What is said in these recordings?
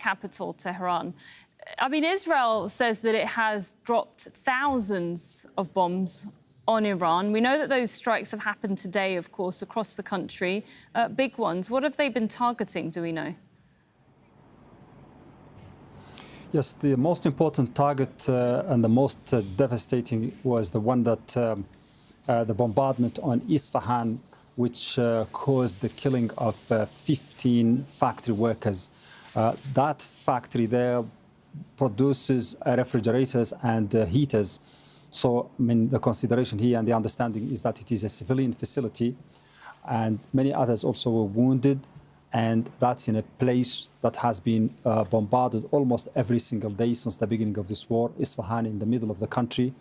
capital, Tehran. I mean, Israel says that it has dropped thousands of bombs on Iran. We know that those strikes have happened today, of course, across the country, big ones. What have they been targeting, do we know? Yes, the most important target and the most devastating was the one that the bombardment on Isfahan, which caused the killing of 15 factory workers. That factory there produces refrigerators and heaters. So, I mean, the consideration here and the understanding is that it is a civilian facility, and many others also were wounded. And that's in a place that has been bombarded almost every single day since the beginning of this war. Isfahan, in the middle of the country,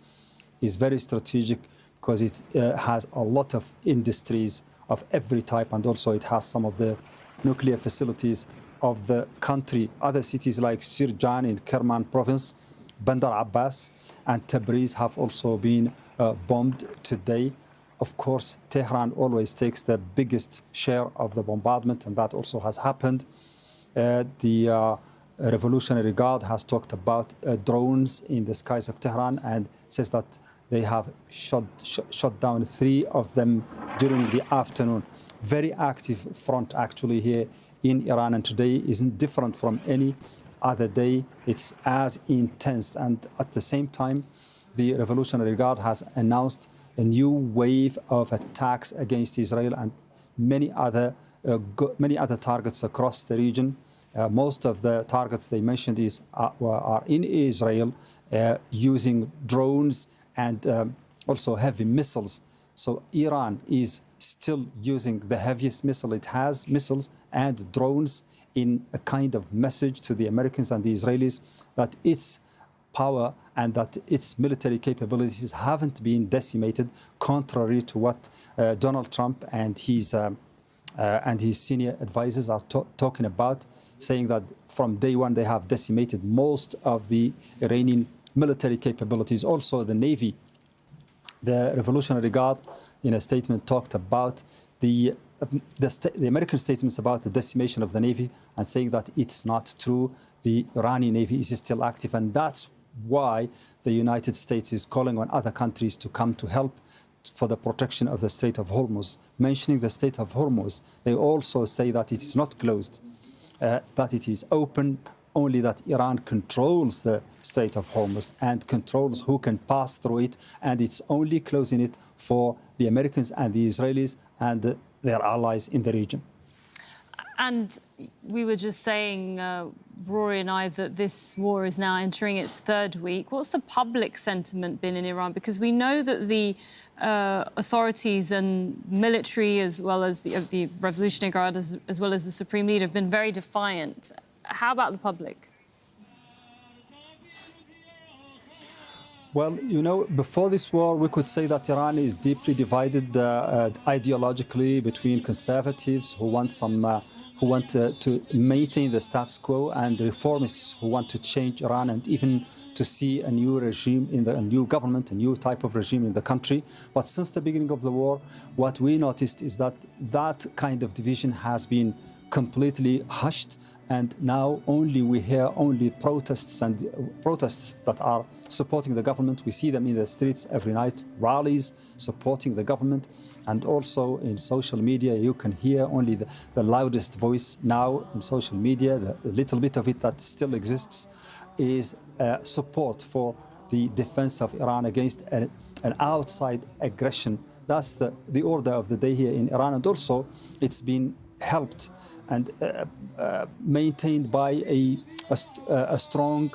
is very strategic because it has a lot of industries of every type, and also it has some of the nuclear facilities of the country. Other cities like Sirjan in Kerman province, Bandar Abbas and Tabriz have also been bombed today. Of course, Tehran always takes the biggest share of the bombardment, and that also has happened. The Revolutionary Guard has talked about drones in the skies of Tehran and says that they have shot down 3 of them during the afternoon. Very active front actually here in Iran, and today isn't different from any other day. It's as intense, and at the same time, the Revolutionary Guard has announced a new wave of attacks against Israel and many other targets across the region. Most of the targets they mentioned are in Israel, using drones and also heavy missiles. So Iran is still using the heaviest missile it has, missiles and drones, in a kind of message to the Americans and the Israelis that its power and that its military capabilities haven't been decimated, contrary to what Donald Trump and his senior advisors are talking about, saying that from day one they have decimated most of the Iranian military capabilities. Also, the Navy, the Revolutionary Guard, in a statement talked about the American statements about the decimation of the Navy and saying that it's not true. The Iranian Navy is still active, and that's why the United States is calling on other countries to come to help for the protection of the Strait of Hormuz. Mentioning the Strait of Hormuz, they also say that it is not closed, that it is open, only that Iran controls the Strait of Hormuz and controls who can pass through it, and it's only closing it for the Americans and the Israelis and their allies in the region. And we were just saying, Rory and I, that this war is now entering its 3rd week. What's the public sentiment been in Iran? Because we know that the authorities and military, as well as the Revolutionary Guard, as well as the Supreme Leader, have been very defiant. How about the public? Well, you know, before this war, we could say that Iran is deeply divided ideologically between conservatives who want to maintain the status quo and reformists who want to change Iran and even to see a new regime a new government, a new type of regime in the country. But since the beginning of the war, what we noticed is that that kind of division has been completely hushed. And now we hear only protests that are supporting the government. We see them in the streets every night, rallies supporting the government. And also in social media, you can hear only the loudest voice now in social media. The little bit of it that still exists is support for the defense of Iran against an outside aggression. That's the order of the day here in Iran. And also it's been helped and maintained by a strong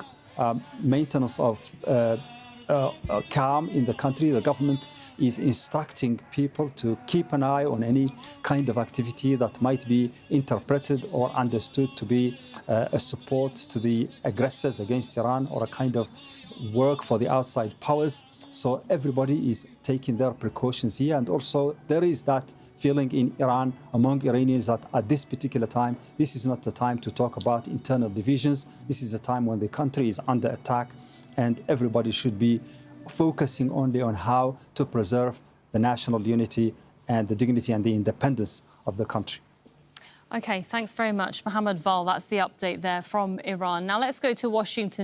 maintenance of calm in the country. The government is instructing people to keep an eye on any kind of activity that might be interpreted or understood to be a support to the aggressors against Iran or a kind of work for the outside powers. So everybody is taking their precautions here. And also there is that feeling in Iran among Iranians that at this particular time, this is not the time to talk about internal divisions. This is a time when the country is under attack and everybody should be focusing only on how to preserve the national unity and the dignity and the independence of the country. OK, thanks very much, Mohammed Val. That's the update there from Iran. Now let's go to Washington.